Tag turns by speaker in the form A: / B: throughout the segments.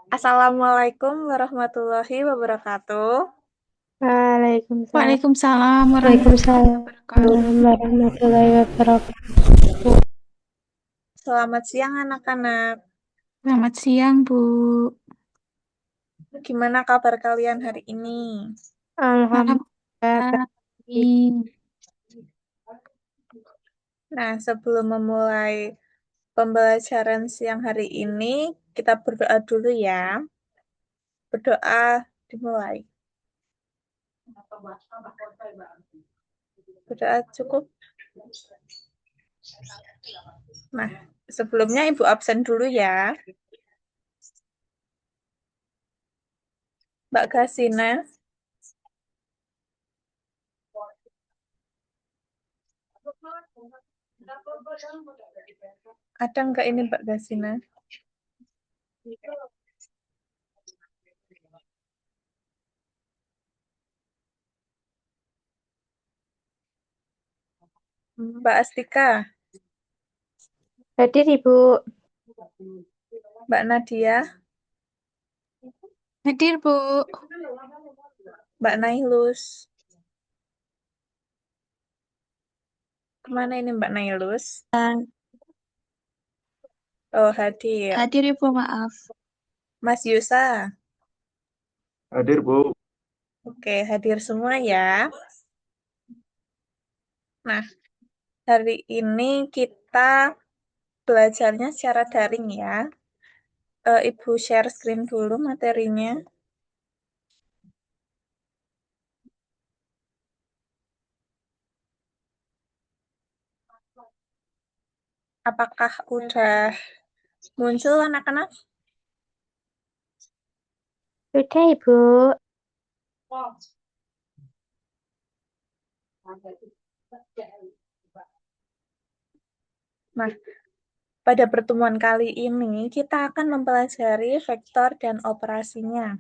A: Assalamualaikum warahmatullahi wabarakatuh.
B: Waalaikumsalam.
A: Waalaikumsalam warahmatullahi
B: Waalaikumsalam
A: wabarakatuh.
B: warahmatullahi wabarakatuh.
A: Selamat siang anak-anak.
B: Selamat siang, Bu.
A: Gimana kabar kalian hari ini?
B: Alhamdulillah
A: Alhamdulillah.
B: baik.
A: Nah, sebelum memulai pembelajaran siang hari ini, kita berdoa dulu ya. Berdoa dimulai. Berdoa cukup. Nah, sebelumnya Ibu absen dulu ya. Mbak Gasina, ada nggak ini Mbak Gasina? Mbak Astika,
B: Hadir, Ibu.
A: Mbak Nadia,
B: Hadir, Bu.
A: Mbak Nailus. Kemana ini Mbak Nailus? Oh, hadir.
B: Hadir, Ibu, maaf.
A: Mas Yusa.
C: Hadir, Bu.
A: Oke, hadir semua ya. Nah, hari ini kita belajarnya secara daring ya. Ibu share screen dulu materinya. Apakah udah muncul anak-anak?
B: Sudah, Ibu.
A: Nah, pada pertemuan kali ini kita akan mempelajari vektor dan operasinya.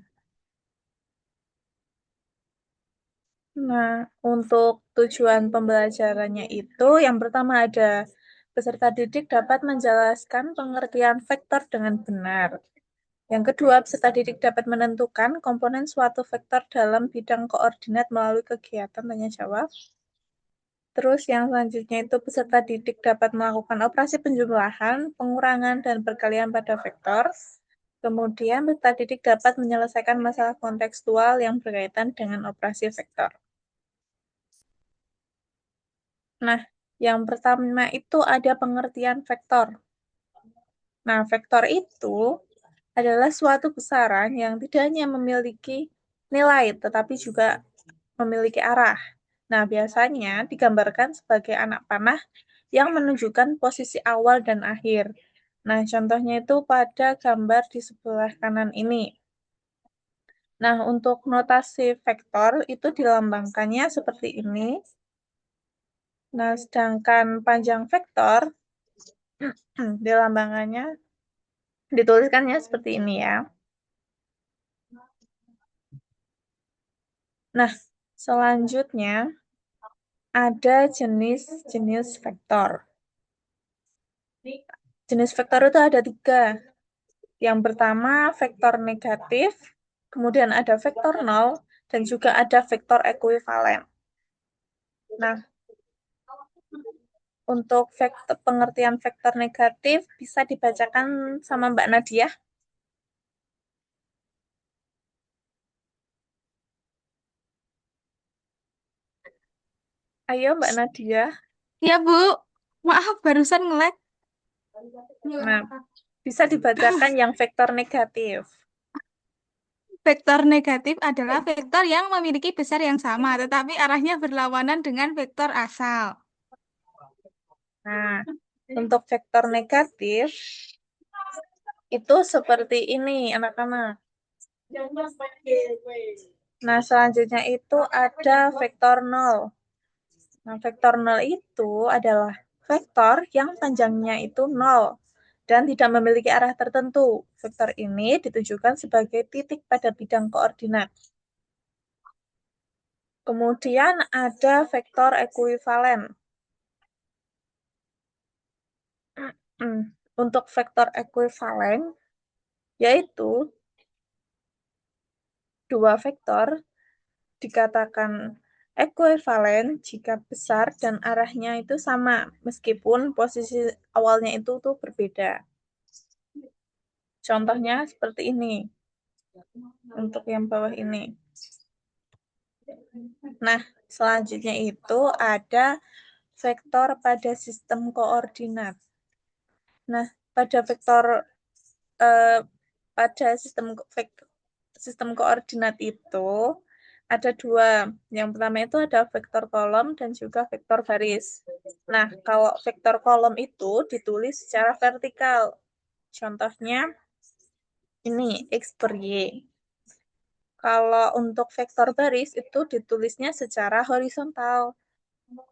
A: Nah, untuk tujuan pembelajarannya itu, yang pertama ada peserta didik dapat menjelaskan pengertian vektor dengan benar. Yang kedua, peserta didik dapat menentukan komponen suatu vektor dalam bidang koordinat melalui kegiatan tanya jawab. Terus yang selanjutnya itu peserta didik dapat melakukan operasi penjumlahan, pengurangan, dan perkalian pada vektor. Kemudian peserta didik dapat menyelesaikan masalah kontekstual yang berkaitan dengan operasi vektor. Nah, yang pertama itu ada pengertian vektor. Nah, vektor itu adalah suatu besaran yang tidak hanya memiliki nilai, tetapi juga memiliki arah. Nah, biasanya digambarkan sebagai anak panah yang menunjukkan posisi awal dan akhir. Nah, contohnya itu pada gambar di sebelah kanan ini. Nah, untuk notasi vektor itu dilambangkannya seperti ini. Nah, sedangkan panjang vektor dilambangkannya dituliskannya seperti ini ya. Nah, selanjutnya ada jenis-jenis vektor. Jenis vektor itu ada 3. Yang pertama, vektor negatif, kemudian ada vektor nol, dan juga ada vektor ekuivalen. Nah, untuk pengertian vektor negatif bisa dibacakan sama Mbak Nadia. Ayo Mbak Nadia.
B: Ya, Bu. Maaf, barusan nge-lag.
A: Nah, bisa dibacakan yang vektor negatif.
B: Vektor negatif adalah vektor yang memiliki besar yang sama, tetapi arahnya berlawanan dengan vektor asal.
A: Nah, untuk vektor negatif itu seperti ini, anak-anak. Nah, selanjutnya itu ada vektor nol. Nah, vektor nol itu adalah vektor yang panjangnya itu nol dan tidak memiliki arah tertentu. Vektor ini ditujukan sebagai titik pada bidang koordinat. Kemudian ada vektor ekuivalen. Untuk vektor ekuivalen, yaitu dua vektor dikatakan ekuivalen jika besar dan arahnya itu sama, meskipun posisi awalnya itu tuh berbeda. Contohnya seperti ini, untuk yang bawah ini. Nah, selanjutnya itu ada vektor pada sistem koordinat. Nah, pada vektor eh, pada sistem koordinat itu ada dua. Yang pertama itu ada vektor kolom dan juga vektor baris. Nah, kalau vektor kolom itu ditulis secara vertikal. Contohnya ini X per Y. Kalau untuk vektor baris itu ditulisnya secara horizontal.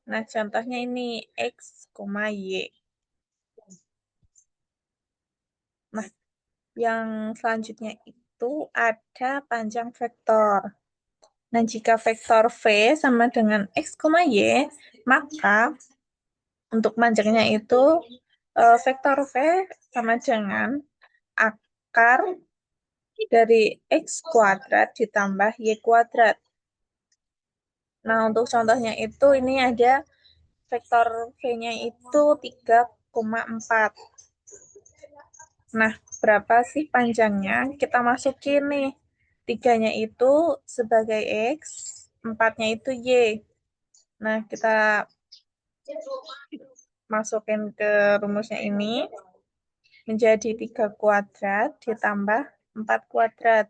A: Nah, contohnya ini X, Y. Nah, yang selanjutnya itu ada panjang vektor. Nah, jika vektor V sama dengan X, Y, maka untuk panjangnya itu vektor V sama dengan akar dari X kuadrat ditambah Y kuadrat. Nah, untuk contohnya itu ini ada vektor V-nya itu 3,4. Nah, berapa sih panjangnya? Kita masukin nih. 3-nya itu sebagai X, 4-nya itu Y. Nah, kita masukin ke rumusnya ini menjadi 3 kuadrat ditambah 4 kuadrat.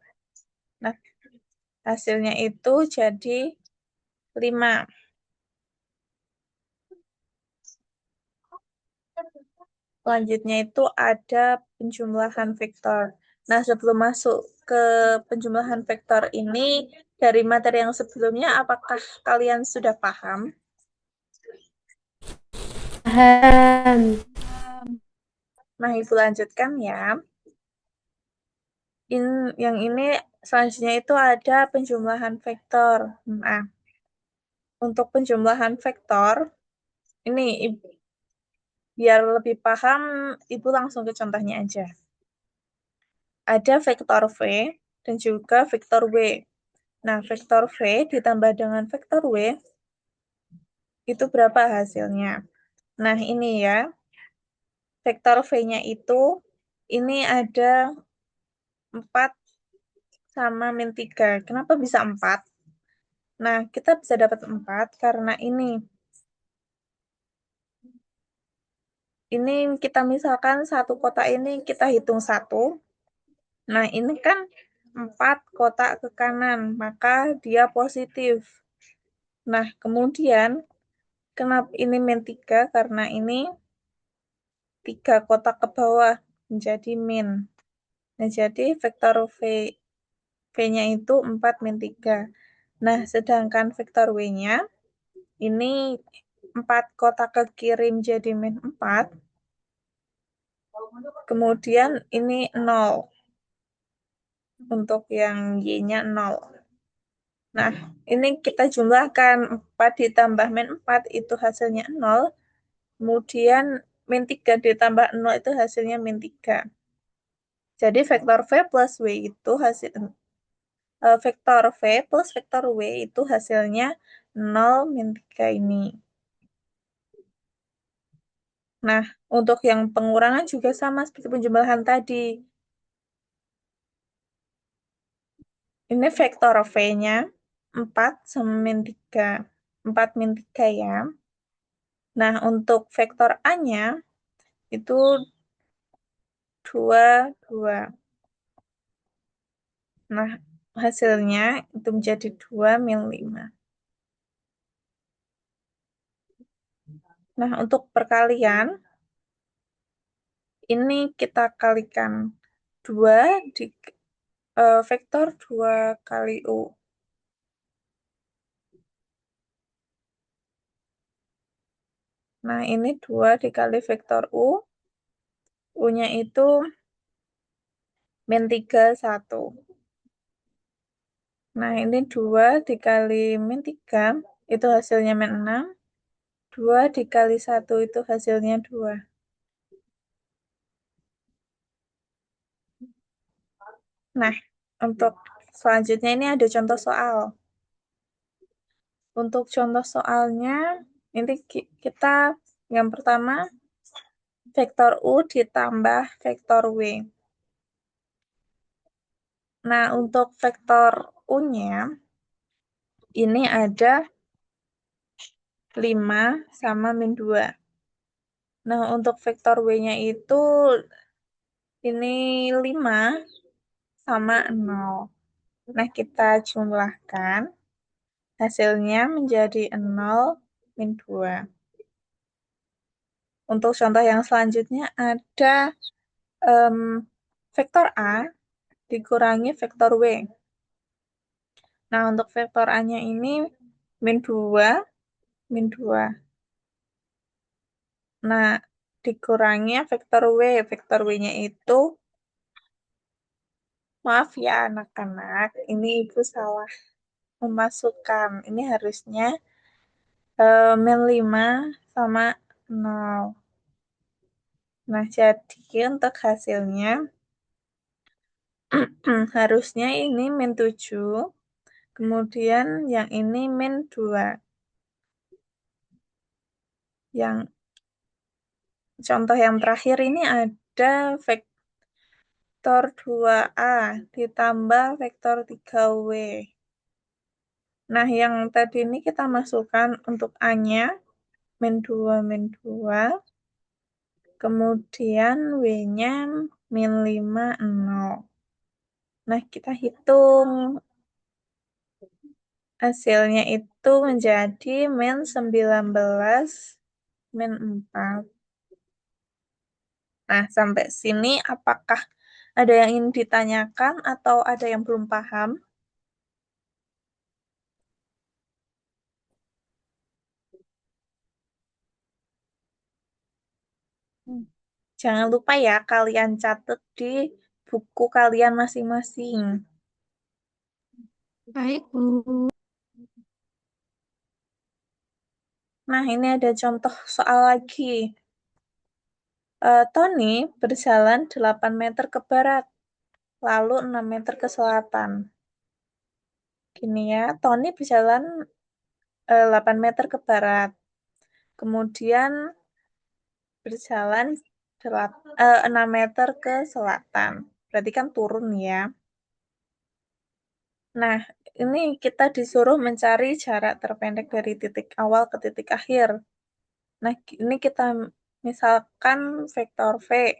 A: Nah, hasilnya itu jadi 5. Selanjutnya itu ada penjumlahan vektor. Nah, sebelum masuk ke penjumlahan vektor ini, dari materi yang sebelumnya, apakah kalian sudah paham?
D: Paham.
A: Nah, Ibu lanjutkan ya. Yang ini selanjutnya itu ada penjumlahan vektor. Nah, untuk penjumlahan vektor, ini biar lebih paham, Ibu langsung ke contohnya aja. Ada vektor V dan juga vektor W. Nah, vektor V ditambah dengan vektor W, itu berapa hasilnya? Nah, ini ya. Vektor V-nya itu, ini ada 4 sama min 3. Kenapa bisa 4? Nah, kita bisa dapat 4 karena ini kita misalkan satu kotak ini kita hitung 1. Nah, ini kan 4 kotak ke kanan, maka dia positif. Nah, kemudian kenapa ini min 3? Karena ini 3 kotak ke bawah menjadi min. Nah, jadi vektor V-nya itu 4 min 3. Nah, sedangkan vektor W-nya ini 4 kotak ke kiri menjadi min 4. Kemudian ini 0. Untuk yang Y-nya 0. Nah, ini kita jumlahkan 4 ditambah min 4 itu hasilnya 0. Kemudian min 3 ditambah 0 itu hasilnya min 3. Jadi vektor V plus W itu vektor V plus vektor W itu hasilnya 0 min 3 ini. Nah, untuk yang pengurangan juga sama seperti penjumlahan tadi. Ini vektor V-nya 4 sama min 3. 4 min 3 ya. Nah, untuk vektor A-nya itu 2, 2. Nah, hasilnya itu menjadi 2 min 5. Nah, untuk perkalian, ini kita kalikan 2 di vektor 2 kali U. Nah, ini 2 dikali vektor U. U-nya itu min 3, 1. Nah, ini 2 dikali min 3, itu hasilnya min 6. 2 dikali 1 itu hasilnya 2. Nah, untuk selanjutnya ini ada contoh soal. Untuk contoh soalnya, ini kita yang pertama, vektor U ditambah vektor W. Nah, untuk vektor U-nya, ini ada 5 sama min 2. Nah, untuk vektor W-nya itu, ini 5 sama 0. Nah, kita jumlahkan. Hasilnya menjadi 0 min 2. Untuk contoh yang selanjutnya ada vektor A dikurangi vektor W. Nah, untuk vektor A-nya ini min 2, min 2. Nah, dikurangi vektor W. Vektor W-nya itu, maaf ya anak-anak, ini ibu salah memasukkan. Ini harusnya min 5 sama 0. Nah, jadi untuk hasilnya harusnya ini min 7, kemudian yang ini min 2. Yang contoh yang terakhir ini ada vektor 2A ditambah vektor 3W. Nah, yang tadi ini kita masukkan untuk A-nya min 2, min 2. Kemudian W-nya min 5, 0. Nah, kita hitung. Hasilnya itu menjadi min 19, min 4. Nah, sampai sini apakah ada yang ingin ditanyakan atau ada yang belum paham? Hmm. Jangan lupa ya, kalian catat di buku kalian masing-masing.
B: Baik, Bu.
A: Nah, ini ada contoh soal lagi. Tony berjalan 8 meter ke barat, lalu 6 meter ke selatan. Gini ya, Tony berjalan 8 meter ke barat. Kemudian berjalan 6 meter ke selatan. Berarti kan turun ya. Nah, ini kita disuruh mencari jarak terpendek dari titik awal ke titik akhir. Nah, ini kita misalkan vektor V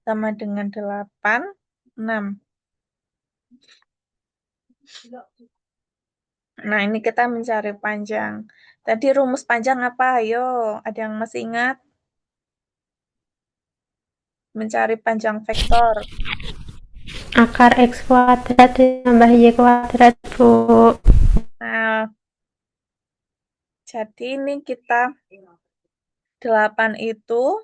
A: sama dengan 8, 6. Nah, ini kita mencari panjang. Tadi rumus panjang apa? Ayo, ada yang masih ingat? Mencari panjang vektor.
D: Akar X kuadrat ditambah Y kuadrat, Bu.
A: Nah, jadi ini kita 8 itu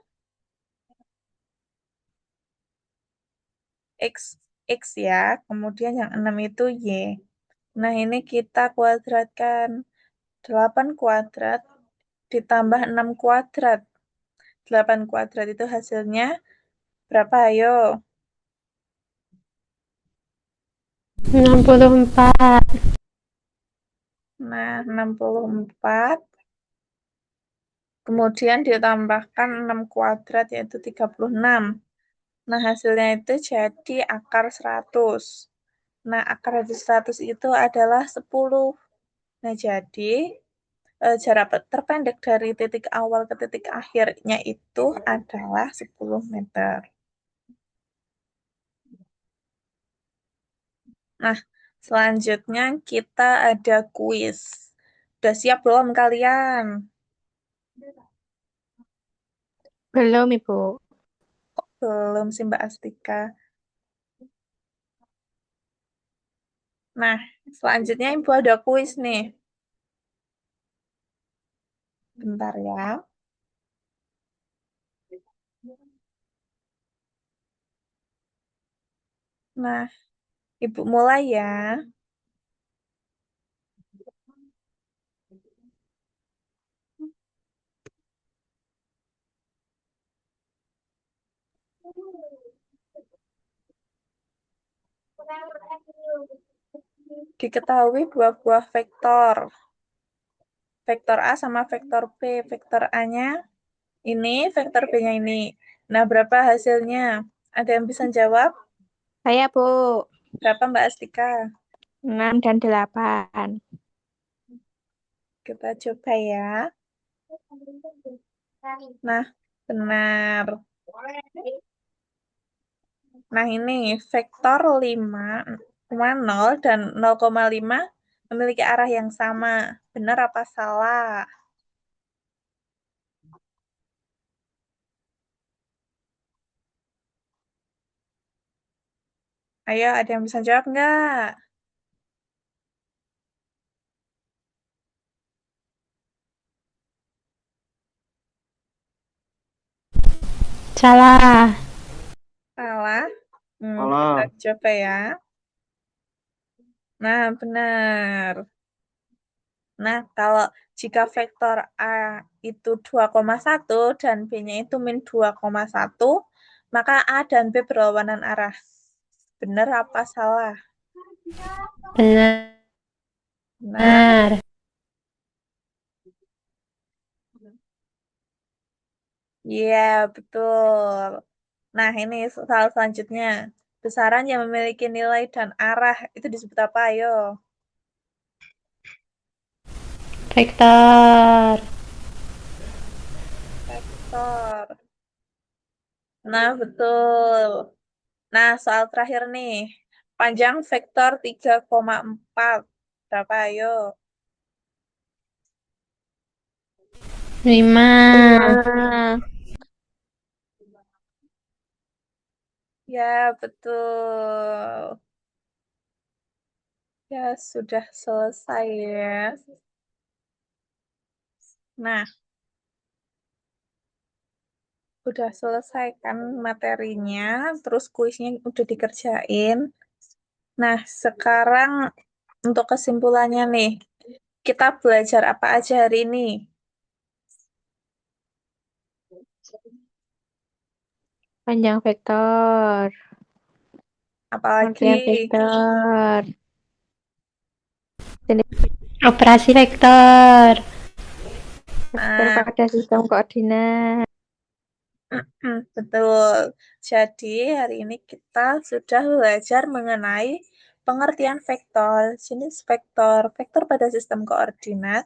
A: X, X ya, kemudian yang 6 itu Y. Nah, ini kita kuadratkan. 8 kuadrat ditambah 6 kuadrat. 8 kuadrat itu hasilnya berapa? Ayo.
D: 64.
A: Nah, 64. Kemudian ditambahkan 6 kuadrat yaitu 36. Nah, hasilnya itu jadi akar 100. Nah, akar dari 100 itu adalah 10. Nah, jadi jarak terpendek dari titik awal ke titik akhirnya itu adalah 10 meter. Nah, selanjutnya kita ada kuis. Udah siap belum kalian?
B: Belum, Ibu.
A: Belum sih Mbak Astika. Nah, selanjutnya Ibu ada kuis nih. Bentar ya. Nah, Ibu mulai ya. Diketahui dua buah vektor. Vektor A sama vektor B. Vektor A-nya ini, vektor B-nya ini. Nah, berapa hasilnya? Ada yang bisa jawab?
E: Saya, Bu.
A: Berapa Mbak Astika?
E: 6 dan 8.
A: Kita coba ya. Nah, benar. Nah, ini vektor 5, 0 dan 0,5 memiliki arah yang sama. Benar apa salah? Ayo, ada yang bisa jawab nggak?
D: Salah.
A: Salah?
C: Salah.
A: Kita coba ya. Nah, benar. Nah, kalau jika vektor A itu 2,1 dan B-nya itu min 2,1, maka A dan B berlawanan arah. Benar apa salah?
D: Benar.
A: Benar. Iya, betul. Nah, ini soal selanjutnya. Besaran yang memiliki nilai dan arah itu disebut apa? Ayo.
D: Vektor.
A: Vektor. Nah, betul. Nah, soal terakhir nih. Panjang vektor 3,4. Berapa? Ayo.
D: 5.
E: 5.
A: Ya, betul. Ya, sudah selesai ya. Nah, udah selesai kan materinya, terus kuisnya udah dikerjain. Nah, sekarang untuk kesimpulannya nih, kita belajar apa aja hari ini?
E: Panjang vektor.
A: Apalagi?
E: Pengertian vektor.
D: Operasi vektor.
E: Vektor
A: Nah,
E: pada sistem koordinat.
A: betul. Jadi, hari ini kita sudah belajar mengenai pengertian vektor, jenis vektor, vektor pada sistem koordinat,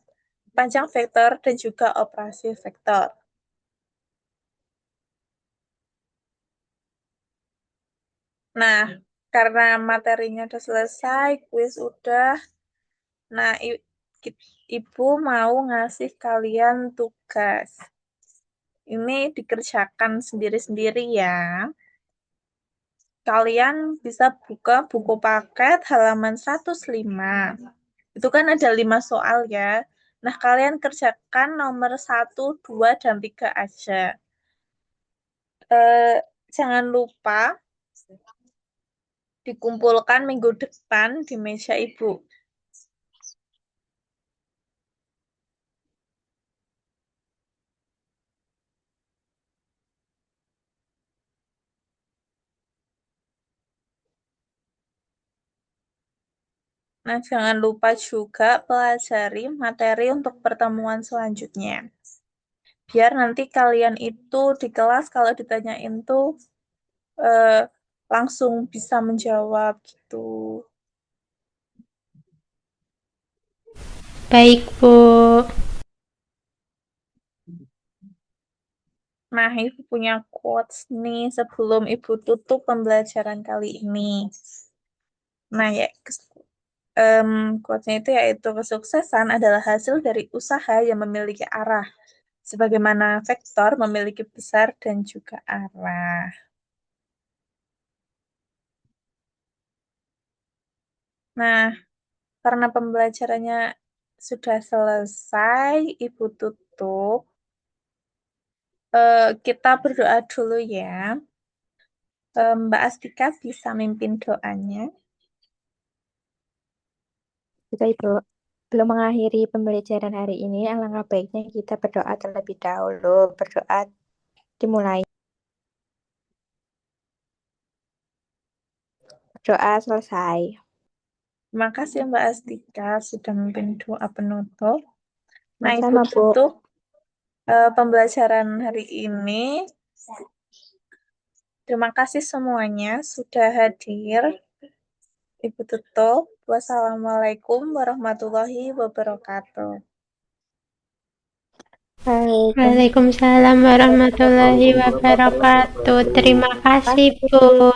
A: panjang vektor, dan juga operasi vektor. Nah, karena materinya udah selesai, kuis udah, nah Ibu mau ngasih kalian tugas. Ini dikerjakan sendiri-sendiri ya. Kalian bisa buka buku paket halaman 105. Itu kan ada 5 soal ya. Nah, kalian kerjakan nomor 1, 2, dan 3 aja. Jangan lupa dikumpulkan minggu depan di meja Ibu. Nah, jangan lupa juga pelajari materi untuk pertemuan selanjutnya. Biar nanti kalian itu di kelas kalau ditanyain tuh eh, langsung bisa menjawab gitu.
D: Baik, Bu.
A: Nah, Ibu punya quotes nih sebelum Ibu tutup pembelajaran kali ini. Nah, ya, quotes-nya itu yaitu kesuksesan adalah hasil dari usaha yang memiliki arah, sebagaimana vektor memiliki besar dan juga arah. Nah, karena pembelajarannya sudah selesai, Ibu tutup. Kita berdoa dulu ya. Mbak Astika bisa mimpin doanya.
E: Kita Ibu. Belum mengakhiri pembelajaran hari ini, alangkah baiknya kita berdoa terlebih dahulu. Berdoa dimulai. Berdoa selesai.
A: Terima kasih Mbak Astika sudah memimpin doa penutup. Nah, itu
E: Sama-sama, Bu.
A: tutup pembelajaran hari ini. Terima kasih semuanya sudah hadir. Ibu tutup. Wassalamualaikum warahmatullahi wabarakatuh.
E: Baik.
D: Waalaikumsalam warahmatullahi wabarakatuh. Terima kasih, Bu.